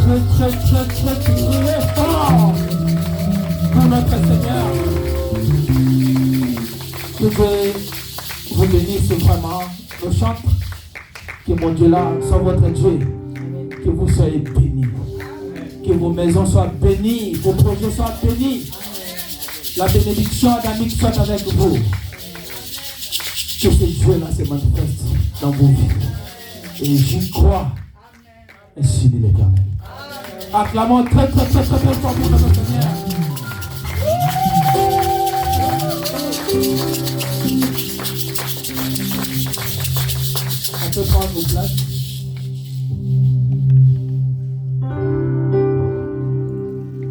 très crier fort pour notre Seigneur. Que Dieu vous bénisse vraiment. Nos chantres, que mon Dieu là soit votre Dieu. Que vous soyez bénis. Que vos maisons soient bénies, vos projets soient bénis. La bénédiction adamique soit avec vous. Que ce Dieu-là se manifeste dans vos vies. Et j'y crois. Ainsi dit l'Éternel. Acclamons très fort pour notre Seigneur. On peut prendre nos places.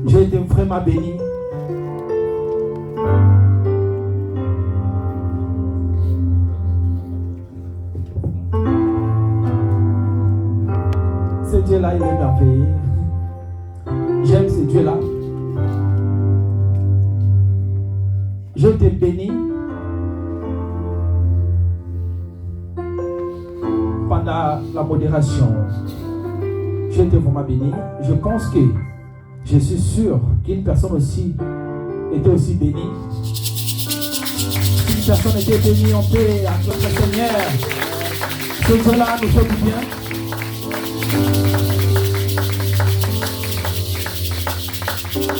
J'ai été vraiment béni. Ce Dieu-là, il est merveilleux. J'aime ce Dieu-là. J'ai été béni pendant la modération. J'ai été vraiment béni. Je pense que je suis sûr qu'une personne aussi était aussi bénie. Si une personne était bénie, on peut acclamer le Seigneur. Ce Dieu-là nous fait du bien.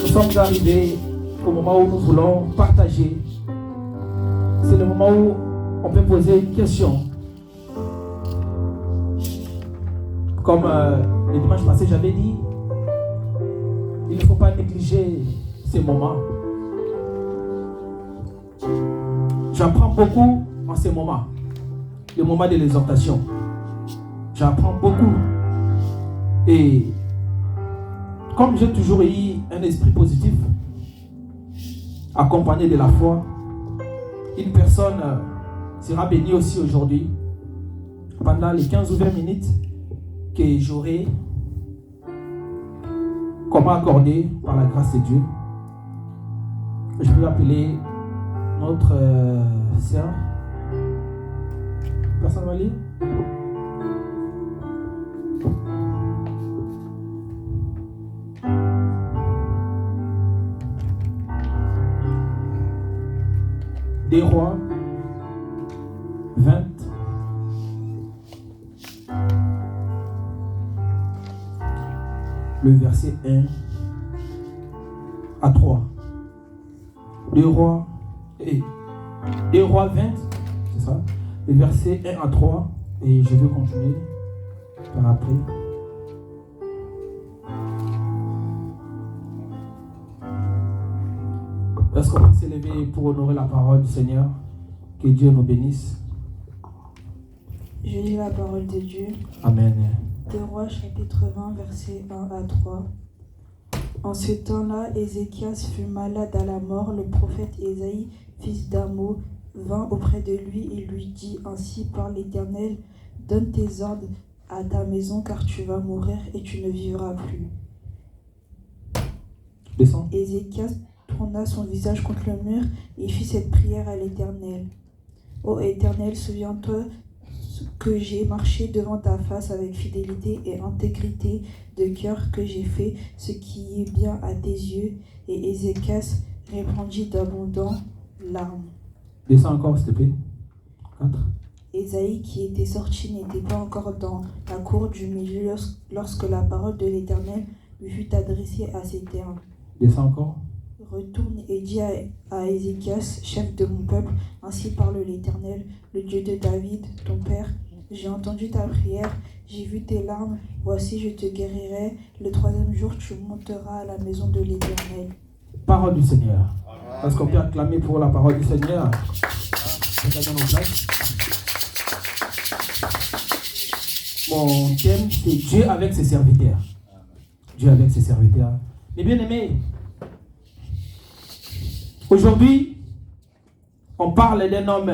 Nous sommes arrivés au moment où nous voulons partager. C'est le moment où on peut poser une question. Comme le dimanche passé, j'avais dit, il ne faut pas négliger ces moments. J'apprends beaucoup en ces moments. Le moment de l'exhortation. J'apprends beaucoup. Et comme j'ai toujours eu un esprit positif, accompagné de la foi, une personne sera bénie aussi aujourd'hui pendant les 15 ou 20 minutes que j'aurai comment accorder par la grâce de Dieu. Je vais appeler notre sœur. Personne va lire? Des Rois 20 le verset 1 à 3. Des Rois 20, c'est ça, le verset 1 à 3, et je vais continuer par après. Est-ce qu'on va s'élever pour honorer la parole du Seigneur? Que Dieu nous bénisse. Je lis la parole de Dieu. Amen. Des Rois, chapitre 20, versets 1 à 3. En ce temps-là, Ézéchias fut malade à la mort. Le prophète Ésaïe, fils d'Amo, vint auprès de lui et lui dit: Ainsi parle l'Éternel, donne tes ordres à ta maison, car tu vas mourir et tu ne vivras plus. Descends. Ézéchias tourna son visage contre le mur et fit cette prière à l'Éternel. Ô Éternel, souviens-toi que j'ai marché devant ta face avec fidélité et intégrité de cœur, que j'ai fait ce qui est bien à tes yeux. Et Ézéchias répandit d'abondants larmes. Descends encore, s'il te plaît. 4. Ésaïe, qui était sorti, n'était pas encore dans la cour du milieu lorsque la parole de l'Éternel lui fut adressée à ces termes. Descends encore. Retourne et dis à Ézéchias, chef de mon peuple, ainsi parle l'Éternel, le Dieu de David, ton père. J'ai entendu ta prière, j'ai vu tes larmes, voici je te guérirai. Le 3e jour, tu monteras à la maison de l'Éternel. Parole du Seigneur. Est-ce qu'on peut acclamer pour la parole du Seigneur? Regardons nos places. Mon thème, c'est Dieu avec ses serviteurs. Dieu avec ses serviteurs. Mes bien-aimés, aujourd'hui, on parle d'un homme,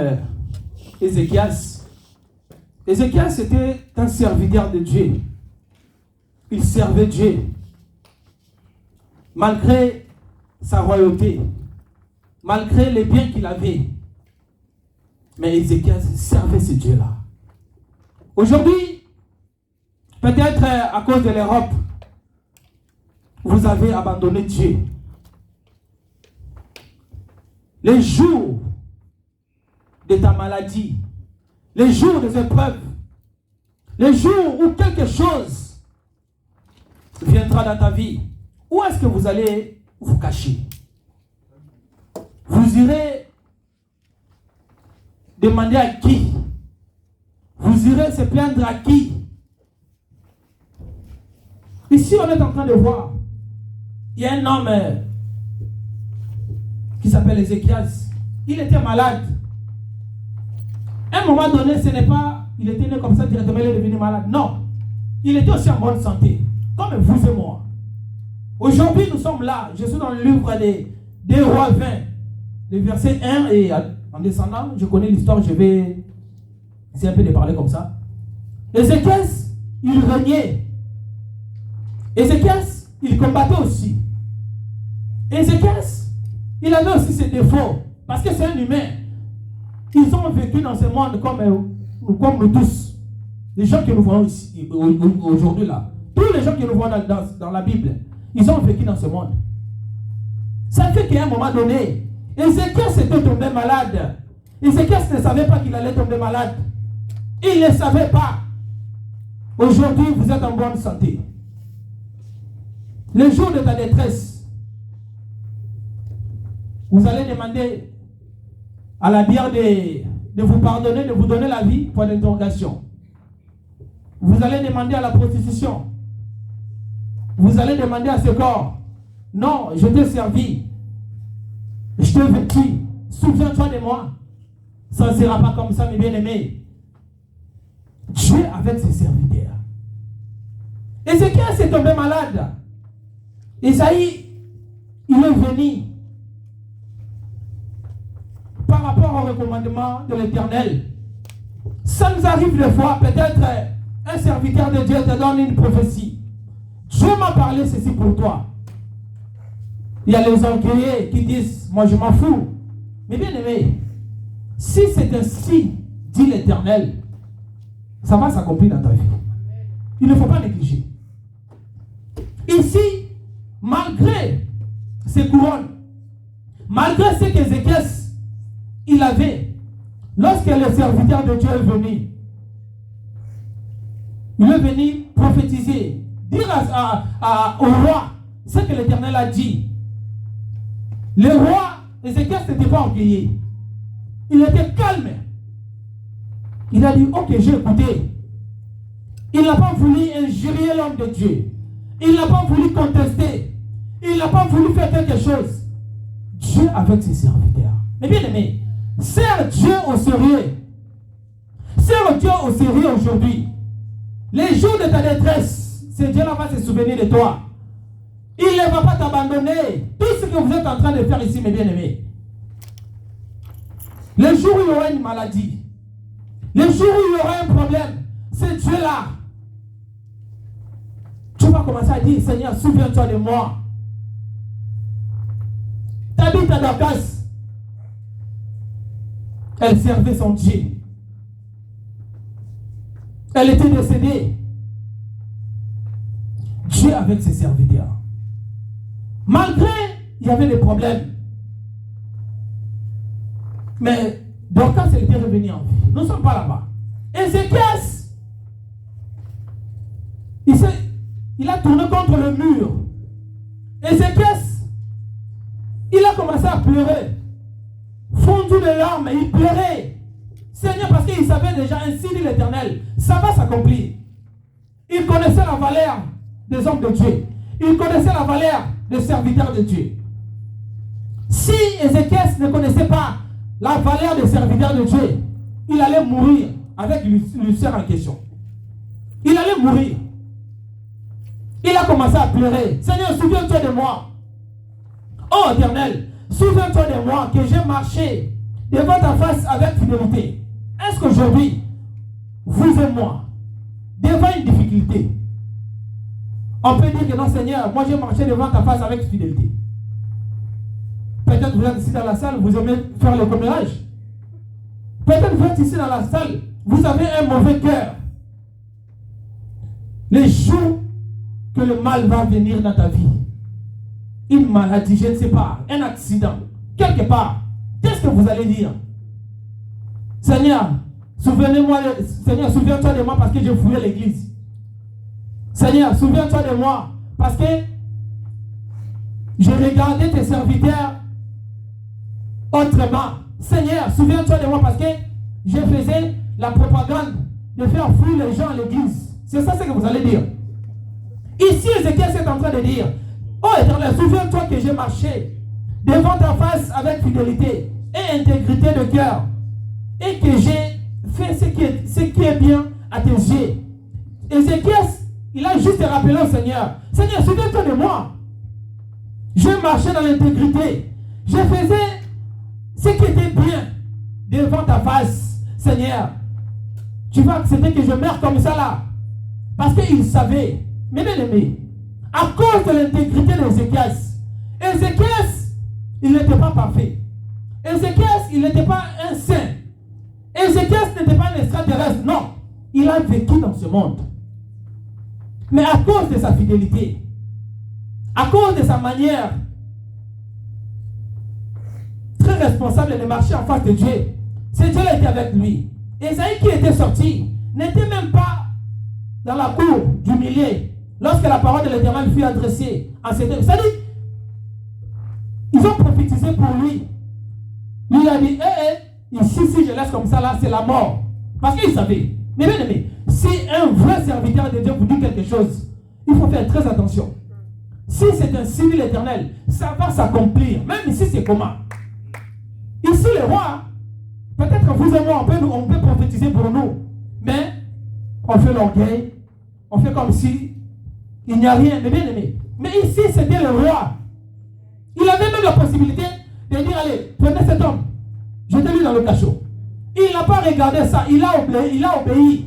Ézéchias. Ézéchias était un serviteur de Dieu. Il servait Dieu. Malgré sa royauté, malgré les biens qu'il avait. Mais Ézéchias servait ce Dieu-là. Aujourd'hui, peut-être à cause de l'Europe, vous avez abandonné Dieu, les jours de ta maladie, les jours des épreuves, les jours où quelque chose viendra dans ta vie, où est-ce que vous allez vous cacher? Vous irez demander à qui? Vous irez se plaindre à qui? Ici, on est en train de voir, il y a un homme qui s'appelle Ézéchias. Il était malade. À un moment donné, ce n'est pas, il était né comme ça directement, il est devenu malade. Non, il était aussi en bonne santé, comme vous et moi. Aujourd'hui, nous sommes là. Je suis dans le livre des Rois 20, le verset 1, et en descendant, je connais l'histoire, je vais essayer un peu de parler comme ça. Ézéchias, il régnait. Ézéchias, il combattait aussi. Ézéchias, il avait aussi ses défauts, parce que c'est un humain. Ils ont vécu dans ce monde comme nous tous. Les gens que nous voyons ici, aujourd'hui là. Tous les gens que nous voyons dans la Bible, ils ont vécu dans ce monde. Ça fait qu'à un moment donné, Ézéchias était tombé malade. Ézéchias ne savait pas qu'il allait tomber malade. Il ne savait pas. Aujourd'hui, vous êtes en bonne santé. Le jour de ta détresse, vous allez demander à la bière de vous pardonner, de vous donner la vie, point d'interrogation. Vous allez demander à la prostitution. Vous allez demander à ce corps. Non, je t'ai servi. Je t'ai vécu. Souviens-toi de moi. Ça ne sera pas comme ça, mes bien-aimés. Dieu avec ses serviteurs. Ézéchias s'est tombé malade. Isaïe, il est venu par rapport au recommandement de l'Éternel. Ça nous arrive des fois, peut-être un serviteur de Dieu te donne une prophétie. Dieu m'a parlé ceci pour toi. Il y a les orgueilleux qui disent, moi je m'en fous. Mais bien aimé, si c'est ainsi, dit l'Éternel, ça va s'accomplir dans ta vie. Il ne faut pas négliger. Ici, malgré ces couronnes, malgré ce qu'Ézéchias il avait, lorsque le serviteur de Dieu est venu, il est venu prophétiser, dire au roi ce que l'Éternel a dit. Le roi, Ézéchias n'était pas orgueilleux. Il était calme. Il a dit, ok, j'ai écouté. Il n'a pas voulu injurier l'homme de Dieu. Il n'a pas voulu contester. Il n'a pas voulu faire quelque chose. Dieu avec ses serviteurs. Mais bien aimé, sers Dieu au sérieux. Sers Dieu au sérieux aujourd'hui. Les jours de ta détresse, ce Dieu-là va se souvenir de toi. Il ne va pas t'abandonner. Tout ce que vous êtes en train de faire ici, mes bien-aimés. Le jour où il y aura une maladie, le jour où il y aura un problème, c'est Dieu-là. Tu vas commencer à dire, Seigneur, souviens-toi de moi. Tabitha à Dorcas, elle servait son Dieu. Elle était décédée. Dieu avec ses serviteurs. Malgré, il y avait des problèmes. Mais Dorcas, elle était revenue en vie. Nous ne sommes pas là-bas. Ézéchias, il a tourné contre le mur. Ézéchias, il a commencé à pleurer. Fondu de larmes, il pleurait. Seigneur, parce qu'il savait déjà, ainsi dit l'Éternel, ça va s'accomplir. Il connaissait la valeur des hommes de Dieu. Il connaissait la valeur des serviteurs de Dieu. Si Ézéchias ne connaissait pas la valeur des serviteurs de Dieu, il allait mourir avec l'ulcère en question. Il allait mourir. Il a commencé à pleurer. Seigneur, souviens-toi de moi. Oh Éternel, souviens-toi de moi que j'ai marché devant ta face avec fidélité. Est-ce qu'aujourd'hui, vous et moi, devant une difficulté, on peut dire que non Seigneur, moi j'ai marché devant ta face avec fidélité. Peut-être vous êtes ici dans la salle, vous aimez faire le commérage. Peut-être vous êtes ici dans la salle, vous avez un mauvais cœur. Les jours que le mal va venir dans ta vie, une maladie, je ne sais pas, un accident, quelque part, qu'est-ce que vous allez dire? Seigneur, Seigneur, souviens-toi de moi parce que j'ai fouillé l'église. Seigneur, souviens-toi de moi parce que j'ai regardé tes serviteurs autrement. Seigneur, souviens-toi de moi parce que je faisais la propagande de faire fuir les gens à l'église. C'est ça ce que vous allez dire. Ici, Ézéchiel est en train de dire, oh Éternel, souviens-toi que j'ai marché devant ta face avec fidélité et intégrité de cœur et que j'ai fait ce qui est bien à tes yeux. Ézéchiel, il a juste rappelé au Seigneur, Seigneur, souviens-toi de moi. Je marchais dans l'intégrité. Je faisais ce qui était bien devant ta face, Seigneur. Tu vas accepter que je meure comme ça là. Parce qu'il savait, mes bien-aimés, à cause de l'intégrité d'Ézéchiel, Ézéchiel, il n'était pas parfait. Ézéchiel, il n'était pas un saint. Ézéchiel n'était pas un extraterrestre. Non, il a vécu dans ce monde. Mais à cause de sa fidélité, à cause de sa manière très responsable de marcher en face de Dieu, ce Dieu-là était avec lui. Ésaïe qui était sorti n'était même pas dans la cour du milieu lorsque la parole de l'Éternel fut adressée à ces deux. C'est-à-dire, ils ont prophétisé pour lui. Lui il a dit, ici si je laisse comme ça là, c'est la mort. Parce qu'il savait. Mais bien aimé, si un vrai serviteur de Dieu vous dit quelque chose, il faut faire très attention. Si c'est un civil éternel, ça va s'accomplir. Même ici c'est comment? Ici le roi, peut-être vous et moi, on peut prophétiser pour nous. Mais on fait l'orgueil, on fait comme si il n'y a rien. Mais bien aimé. Mais ici c'était le roi. Il avait même la possibilité de dire, allez, prenez cet homme, jetez-lui dans le cachot. Il n'a pas regardé ça, il a obéi.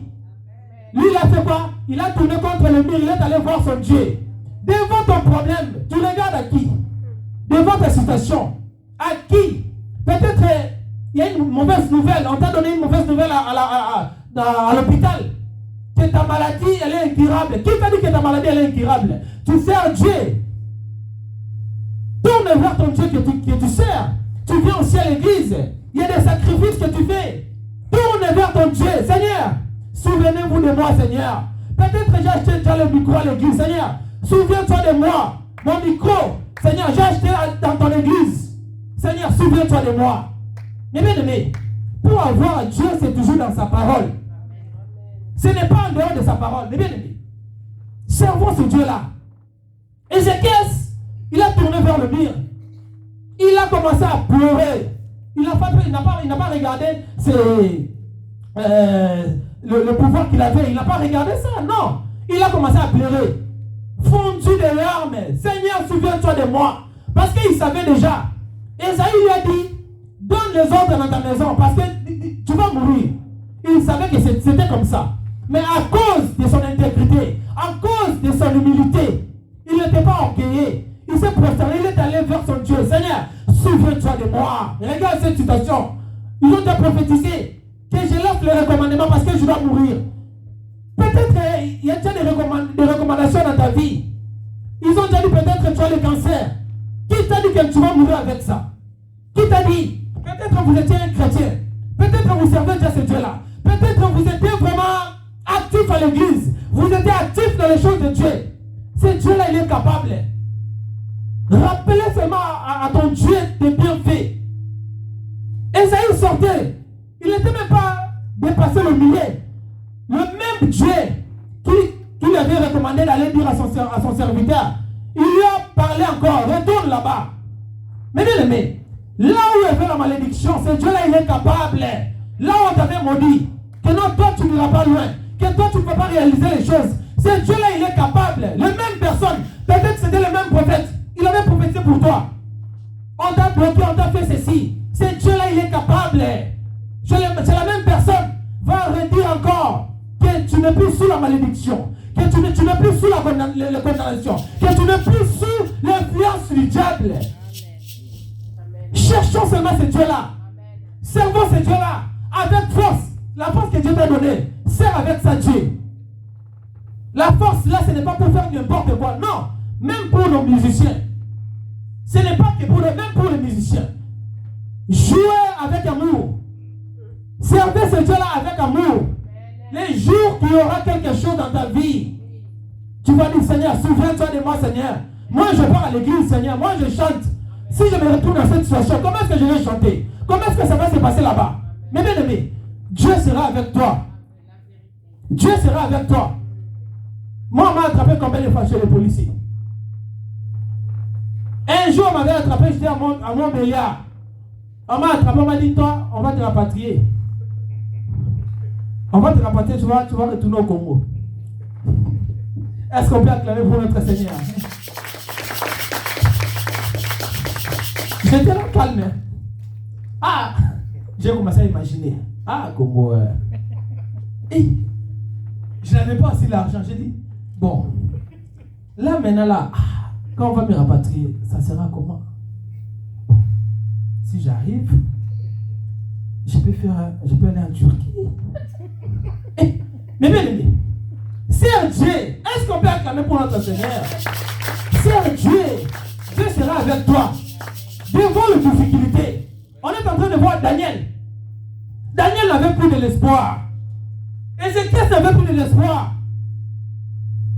Lui, il a fait quoi? Il a tourné contre le mur, il est allé voir son Dieu. Devant ton problème, tu regardes à qui? Devant ta situation, à qui? Peut-être il y a une mauvaise nouvelle, on t'a donné une mauvaise nouvelle à l'hôpital. Que ta maladie, elle est incurable. Qui t'a dit que ta maladie, elle est incurable? Tu sers Dieu. Tourne vers ton Dieu que tu sers. Tu viens aussi à l'église. Il y a des sacrifices que tu fais. Tourne vers ton Dieu. Seigneur, souvenez-vous de moi, Seigneur. Peut-être que j'ai acheté déjà le micro à l'église. Seigneur, souviens-toi de moi. Mon micro, Seigneur, j'ai acheté dans ton église. Seigneur, souviens-toi de moi. Mais bien aimé, pour avoir Dieu, c'est toujours dans sa parole. Ce n'est pas en dehors de sa parole. Mais bien aimé, servons ce Dieu-là. Ézéchiel, il a tourné vers le mur. Il a commencé à pleurer. Il n'a pas regardé le pouvoir qu'il avait. Il n'a pas regardé ça. Non. Il a commencé à pleurer. Fondu de larmes. Seigneur, souviens-toi de moi. Parce qu'il savait déjà. Esaïe lui a dit, donne les ordres dans ta maison parce que tu vas mourir. Il savait que c'était comme ça. Mais à cause de son intégrité, à cause de son humilité, il n'était pas orgueilleux. Il s'est prosterné, il est allé vers son Dieu. Seigneur, souviens-toi de moi. Regarde cette situation. Ils ont déjà prophétisé que je laisse les recommandements parce que je dois mourir. Peut-être il y a déjà des recommandations dans ta vie. Ils ont déjà dit peut-être que tu as le cancer. Qui t'a dit que tu vas mourir avec ça? Qui t'a dit? Peut-être que vous étiez un chrétien. Peut-être que vous servez déjà ce Dieu-là. Peut-être que vous étiez vraiment actif à l'église. Vous étiez actif dans les choses de Dieu. Ce Dieu-là, il est capable. Rappelez seulement à ton Dieu des bienfaits. Esaïe sortait. Il n'était même pas dépassé le milieu. Le même Dieu qui lui avait recommandé d'aller dire à son serviteur, il lui a parlé encore. Retourne là-bas. Mais bien aimé, là où il y avait la malédiction, ce Dieu-là, il est capable. Là où on t'avait maudit, que non, toi tu n'iras pas loin, que toi tu ne peux pas réaliser les choses. Ce Dieu-là, il est capable. Les mêmes personnes, peut-être que c'était le même prophète. Il avait prophétisé pour toi. On t'a bloqué, on t'a fait ceci. Ce Dieu-là, il est capable. C'est la même personne. Va redire encore que tu n'es plus sous la malédiction. Que tu n'es plus sous la condamnation. Que tu n'es plus sous l'influence du diable. Cherchons seulement ce Dieu-là. Servons ce Dieu-là avec force. La force que Dieu t'a donnée. Sers avec sa Dieu. La force là, ce n'est pas pour faire n'importe quoi. Non. Même pour nos musiciens. Ce n'est pas que pour même pour les musiciens. Jouez avec amour. Servez ce Dieu-là avec amour. Les jours qu'il y aura quelque chose dans ta vie, tu vas dire, Seigneur, souviens-toi de moi, Seigneur. Moi, je pars à l'église, Seigneur. Moi, je chante. Si je me retrouve dans cette situation, comment est-ce que je vais chanter? Comment est-ce que ça va se passer là-bas? Mais bien aimé, Dieu sera avec toi. Dieu sera avec toi. Moi, on m'a attrapé combien de fois chez les policiers? Un jour, on m'avait attrapé, j'étais à Montbéliard. On m'a attrapé, on m'a dit, toi, on va te rapatrier. On va te rapatrier, tu vas retourner au Congo. Est-ce qu'on peut acclamer pour notre Seigneur? J'étais là calme. Ah, j'ai commencé à imaginer. Ah, Congo. Et je n'avais pas assez l'argent. J'ai dit, bon, là maintenant, là, quand on va me rapatrier, ça sera comment? Bon, si j'arrive, je peux aller en Turquie. Mais bien aimé, c'est Dieu. Est-ce qu'on peut acclamer pour notre Seigneur? C'est Dieu. Dieu sera avec toi. Devant les difficultés. On est en train de voir Daniel. Daniel n'avait plus de l'espoir. Ézéchias n'avait plus de l'espoir.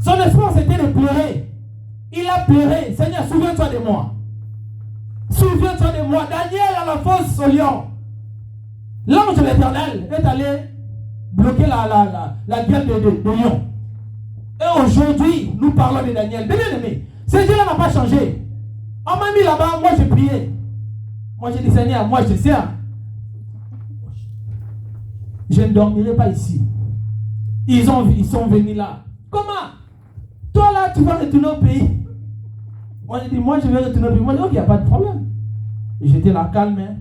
Son espoir c'était de pleurer. Il a pleuré. Seigneur, souviens-toi de moi. Souviens-toi de moi. Daniel à la fosse au lion. L'ange de l'Éternel est allé bloquer la gueule de lion. Et aujourd'hui, nous parlons de Daniel. Bien aimé, ce Dieu-là n'a pas changé. On m'a mis là-bas, moi j'ai prié. Moi j'ai dit, Seigneur, moi je sais. Je ne dormirai pas ici. Ils sont venus là. Comment? Toi là, tu vas retourner au pays. Moi j'ai dit, moi je vais retourner au pays. Moi j'ai dit, ok, il n'y a pas de problème. J'étais là calme. Hein.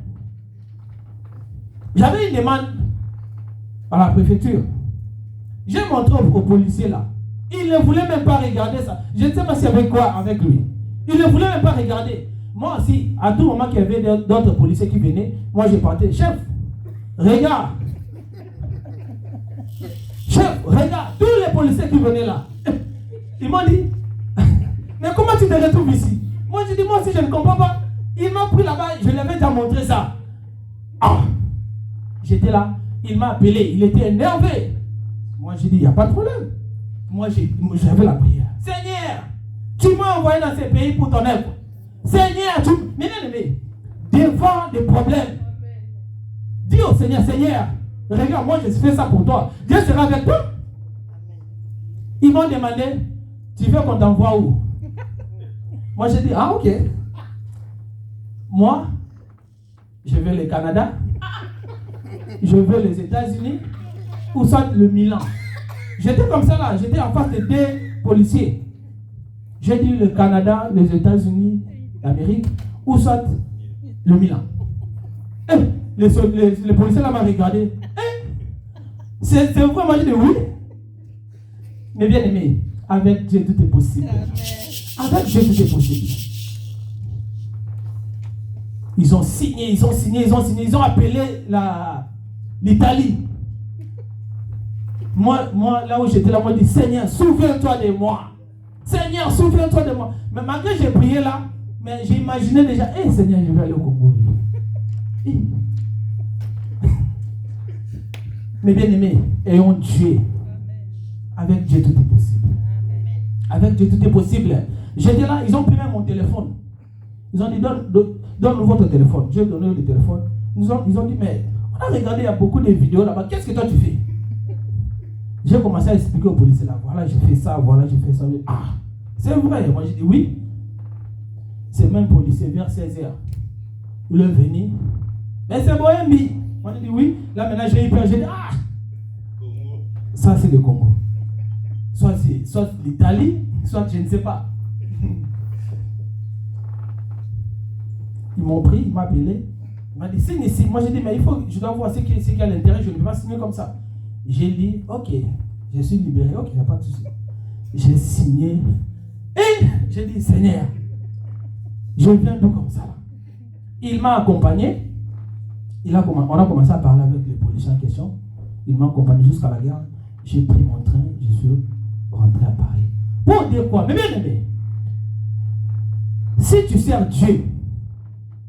J'avais une demande à la préfecture. J'ai montré aux policiers là. Il ne voulait même pas regarder ça. Je ne sais pas s'il y avait quoi avec lui. Il ne voulait même pas regarder. Moi aussi, à tout moment qu'il y avait d'autres policiers qui venaient, moi je partais. Chef, regarde. Chef, regarde. Tous les policiers qui venaient là. Ils m'ont dit, mais comment tu te retrouves ici? Moi je dis, moi aussi je ne comprends pas. Il m'a pris là-bas, je lui avais déjà montré ça. Ah, j'étais là, il m'a appelé, il était énervé. Moi j'ai dit, il n'y a pas de problème. Moi j'avais la prière. Seigneur, tu m'as envoyé dans ces pays pour ton œuvre. Seigneur, mais bien aimé, devant des problèmes, dis au Seigneur, Seigneur, regarde, moi je fais ça pour toi. Dieu sera avec toi. Ils m'ont demandé, tu veux qu'on t'envoie où? Moi j'ai dit, ah ok. Moi, je veux le Canada, je veux les États-Unis, ou soit le Milan. J'étais comme ça là, j'étais en face de deux policiers. J'ai dit le Canada, les États-Unis, l'Amérique, ou soit le Milan. Les policiers là m'ont regardé. C'est vrai, moi j'ai dit oui. Mais bien aimé, avec Dieu tout est possible. Avec Dieu tout est possible. Ils ont signé, ils ont appelé l'Italie. Moi, là où j'étais là, moi je dis, Seigneur, souviens-toi de moi. Seigneur, souviens-toi de moi. Mais malgré que j'ai prié là, mais j'ai imaginé déjà, Seigneur, je vais aller au Congo. Mais bien aimé, ayons Dieu. Avec Dieu, tout est possible. Avec Dieu, tout est possible. J'étais là, ils ont pris même mon téléphone. Ils ont dit, donne-nous votre téléphone. J'ai donné le téléphone. Ils ont dit, mais on a regardé, il y a beaucoup de vidéos là-bas. Qu'est-ce que toi tu fais? J'ai commencé à expliquer aux policiers là. Voilà, j'ai fait ça, voilà, j'ai fait ça. Ah, c'est vrai. Moi, j'ai dit oui. C'est même policier vers 16h. Il est venu. Mais c'est Bohembi. Moi, j'ai dit oui. Là, maintenant, j'ai eu peur. J'ai dit, ah, ça, c'est le Congo. Soit l'Italie, soit je ne sais pas. Ils m'ont pris, ils m'ont appelé. Il m'a dit, signe ici. Moi, j'ai dit, mais je dois voir ce qu'il y a à l'intérieur. Je ne peux pas signer comme ça. J'ai dit, ok, je suis libéré. Ok, il n'y a pas de souci. J'ai signé. Et j'ai dit, Seigneur, je viens d'où comme ça. Il m'a accompagné. On a commencé à parler avec les policiers en question. Il m'a accompagné jusqu'à la gare. J'ai pris mon train. Je suis rentré à Paris. Pour dire quoi? Mais bien aimé, si tu sers Dieu,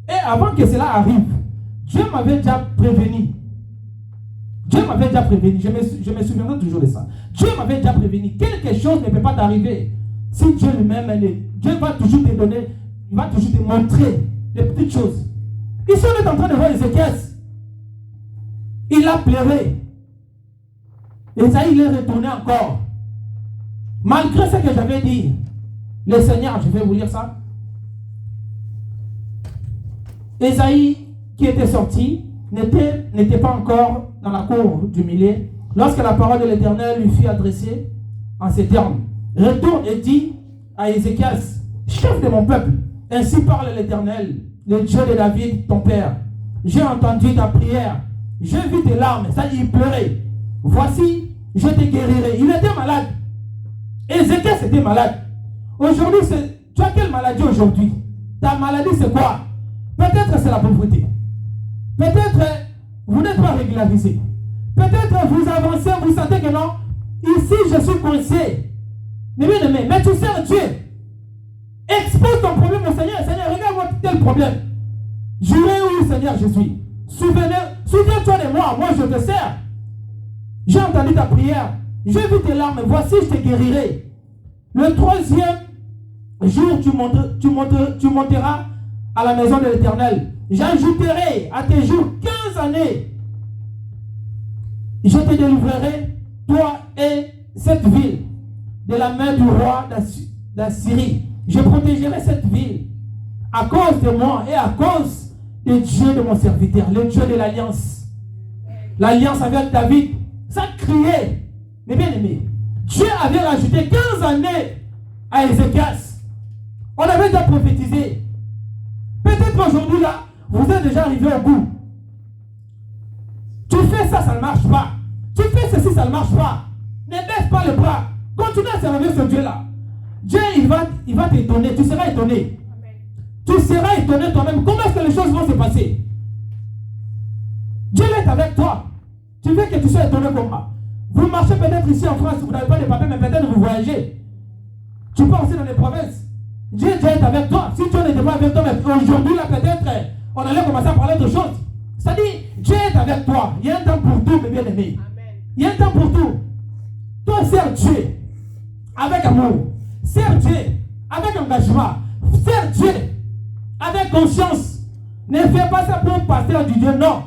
et avant que cela arrive, Dieu m'avait déjà prévenu. Dieu m'avait déjà prévenu, je me souviendrai toujours de ça. Dieu m'avait déjà prévenu, quelque chose ne peut pas t'arriver. Si Dieu lui-même, Dieu va toujours te donner, il va toujours te montrer les petites choses. Ici, on est en train de voir Ézéchias. Il a pleuré. Esaïe, il est retourné encore. Malgré ce que j'avais dit, le Seigneur, je vais vous lire ça. Esaïe, qui était sorti, n'était pas encore dans la cour du milieu, lorsque la parole de l'Éternel lui fut adressée en ces termes. Retourne et dis à Ézéchias, chef de mon peuple, ainsi parle l'Éternel, le Dieu de David, ton père. J'ai entendu ta prière, j'ai vu tes larmes, ça dit, il pleurait. Voici, je te guérirai. Il était malade. Ézéchias était malade. Aujourd'hui, tu as quelle maladie aujourd'hui? Ta maladie, c'est quoi? Peut-être c'est la pauvreté. Peut-être vous n'êtes pas régularisé. Peut-être vous avancez, vous sentez que non. Ici, je suis coincé. Mais bien aimé, mais tu sers Dieu. Expose ton problème au Seigneur. Seigneur, regarde-moi tel problème. Jurez où, Seigneur Jésus. Souviens-toi de moi. Moi, je te sers. J'ai entendu ta prière. J'ai vu tes larmes. Voici, je te guérirai. Le troisième jour, tu monteras à la maison de l'Éternel. J'ajouterai à tes jours 15 années. Je te délivrerai, toi et cette ville, de la main du roi d'Assyrie. Je protégerai cette ville à cause de moi et à cause des dieux de mon serviteur, le Dieu de l'alliance. L'alliance avec David, ça criait. Mais bien aimé, Dieu avait rajouté 15 années à Ézéchias. On avait déjà prophétisé. Peut-être aujourd'hui là, vous êtes déjà arrivé au bout. Tu fais ça, ça ne marche pas. Tu fais ceci, ça ne marche pas. Ne baisse pas les bras. Continue à servir ce Dieu-là. Dieu, il va t'étonner. Tu seras étonné. Tu seras étonné toi-même. Comment est-ce que les choses vont se passer? Dieu est avec toi. Tu veux que tu sois étonné comme moi. Vous marchez peut-être ici en France, vous n'avez pas de papier, mais peut-être vous voyagez. Tu pars aussi dans les provinces. Dieu est avec toi. Si Dieu n'était pas avec toi, mais aujourd'hui, là, peut-être, on allait commencer à parler d'autre chose. C'est-à-dire, Dieu est avec toi. Il y a un temps pour tout, mes bien-aimés. Il y a un temps pour tout. Toi, sers Dieu avec amour. Sers Dieu avec engagement. Sers Dieu avec conscience. Ne fais pas ça pour le pasteur du Dieu, non.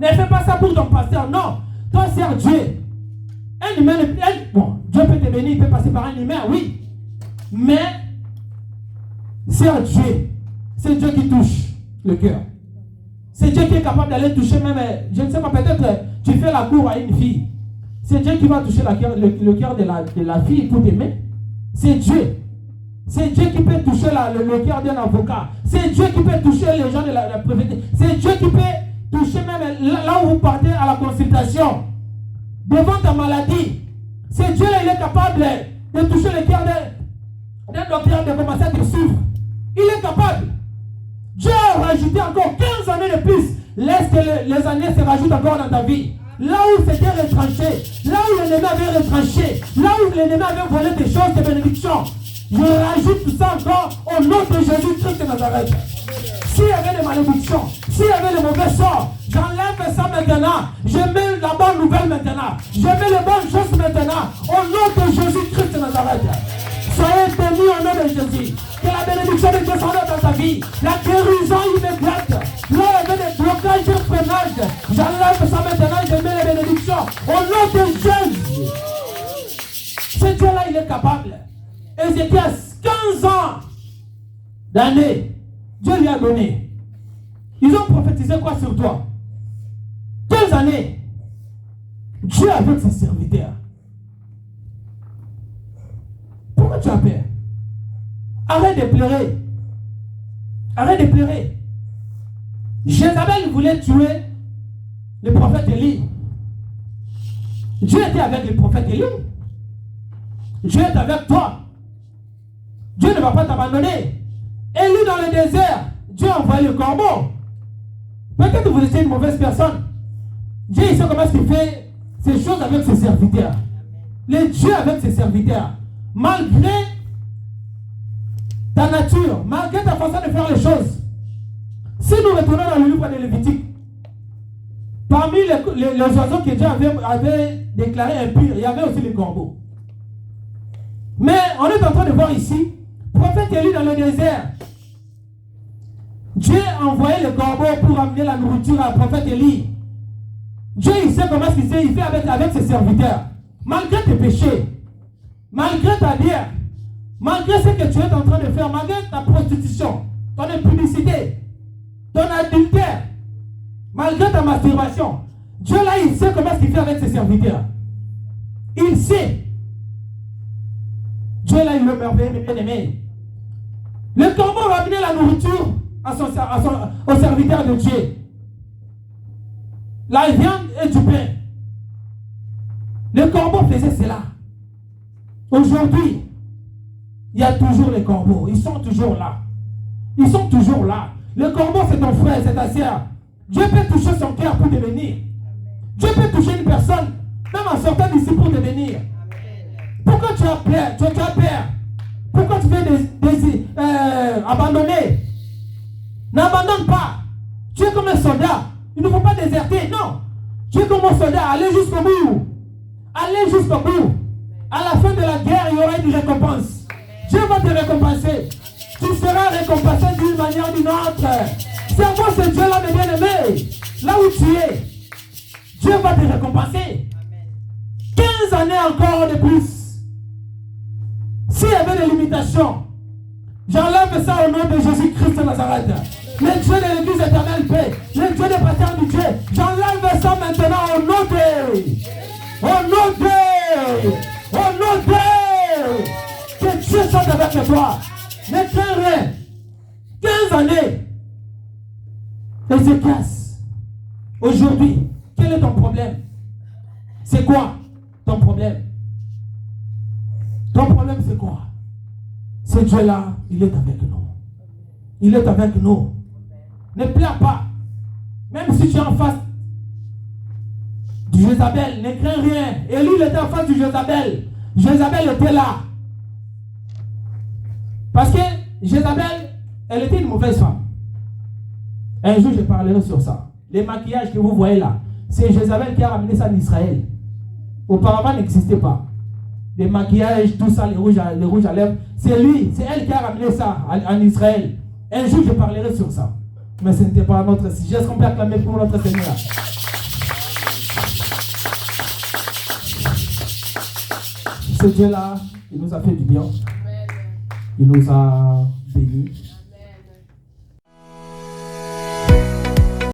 Ne fais pas ça pour ton pasteur, non. Toi, sers Dieu. Un humain, bon, Dieu peut te bénir, il peut passer par un humain, oui. Mais, sers Dieu. C'est Dieu qui touche le cœur. C'est Dieu qui est capable d'aller toucher même, je ne sais pas, peut-être tu fais la cour à une fille. C'est Dieu qui va toucher le cœur de la fille pour t'aimer. C'est Dieu. C'est Dieu qui peut toucher le cœur d'un avocat. C'est Dieu qui peut toucher les gens de la préfecture. C'est Dieu qui peut toucher même là où vous partez à la consultation. Devant ta maladie. C'est Dieu, il est capable de toucher le cœur d'un docteur de commencer à te suivre. Il est capable. Dieu a rajouté encore 15 années de plus. Laisse que les années se rajoutent encore dans ta vie. Là où c'était retranché, là où l'ennemi avait retranché, là où l'ennemi avait volé des choses de bénédiction, je rajoute tout ça encore au nom de Jésus-Christ de Nazareth. S'il y avait des malédictions, s'il y avait des mauvais sorts, j'enlève ça maintenant. Je mets la bonne nouvelle maintenant. Je mets les bonnes choses maintenant. Au nom de Jésus-Christ de Nazareth. Soyez bénis au nom de Jésus. Que la bénédiction de Dieu soit dans ta vie. La guérison immédiate. Là, il y avait des blocages et freinages. J'enlève ça maintenant. Je mets les bénédictions. Au nom de Jésus. Ce Dieu-là, il est capable. Ézéchias, 15 ans d'années, Dieu lui a donné. Ils ont prophétisé quoi sur toi? 15 années. Dieu avec ses serviteurs. Pourquoi tu as peur? Arrête de pleurer. Arrête de pleurer. Jézabel voulait tuer le prophète Élie. Dieu était avec le prophète Élie. Dieu est avec toi. Dieu ne va pas t'abandonner. Élie dans le désert, Dieu a envoyé le corbeau. Peut-être que vous étiez une mauvaise personne. Dieu sait comment il fait ces choses avec ses serviteurs. Les dieux avec ses serviteurs. Malgré ta nature, malgré ta façon de faire les choses. Si nous retournons dans le livre de Lévitique, parmi les oiseaux que Dieu avait déclarés impurs, il y avait aussi les corbeaux. Mais on est en train de voir ici, prophète Élie dans le désert. Dieu a envoyé les corbeaux pour amener la nourriture à prophète Élie. Dieu, il sait comment il fait avec ses serviteurs. Malgré tes péchés, malgré ta bière, malgré ce que tu es en train de faire, malgré ta prostitution, ton impudicité, ton adultère, malgré ta masturbation, Dieu là, il sait comment il fait avec ses serviteurs. Il sait. Dieu là, il le merveilleux, bien aimé. Le corbeau va amener la nourriture au serviteur de Dieu. La viande et du pain. Le corbeau faisait cela. Aujourd'hui, il y a toujours les corbeaux. Ils sont toujours là. Ils sont toujours là. Le corbeau, c'est ton frère, c'est ta sœur. Dieu peut toucher son cœur pour te bénir. Dieu peut toucher une personne, même en sortant d'ici pour te bénir. Pourquoi tu as peur? Tu as peur? Pourquoi tu veux abandonner? N'abandonne pas. Tu es comme un soldat. Il ne faut pas déserter. Non. Tu es comme un soldat. Allez jusqu'au bout. Allez jusqu'au bout. À la fin de la guerre, il y aura une récompense. Dieu va te récompenser. Tu seras récompensé d'une manière ou d'une autre. Servons ce Dieu-là, mes bien-aimés. Là où tu es, Dieu va te récompenser. 15 années encore de plus. S'il y avait des limitations, j'enlève ça au nom de Jésus-Christ de Nazareth. Le Dieu de l'Église éternelle paix. Le Dieu des pasteurs du Dieu. J'enlève ça maintenant au nom de... Au nom de... Au nom de... Que Dieu soit avec toi. Ne crains rien. 15 années. Ézéchias. Aujourd'hui, quel est ton problème? C'est quoi ton problème? Ton problème c'est quoi? Ce Dieu-là, il est avec nous. Il est avec nous. Ne pleure pas. Même si tu es en face du Jézabel, ne crains rien. Élie, il était en face du Jézabel. Jézabel était là. Parce que Jézabel, elle était une mauvaise femme. Un jour, je parlerai sur ça. Les maquillages que vous voyez là, c'est Jézabel qui a ramené ça en Israël. Auparavant, n'existait pas. Les maquillages, tout ça, les rouges à lèvres, c'est lui, c'est elle qui a ramené ça en Israël. Un jour, je parlerai sur ça. Mais ce n'était pas notre sujet. Est-ce qu'on peut acclamer pour notre Seigneur? Ce Dieu-là, il nous a fait du bien. Il nous a bénis.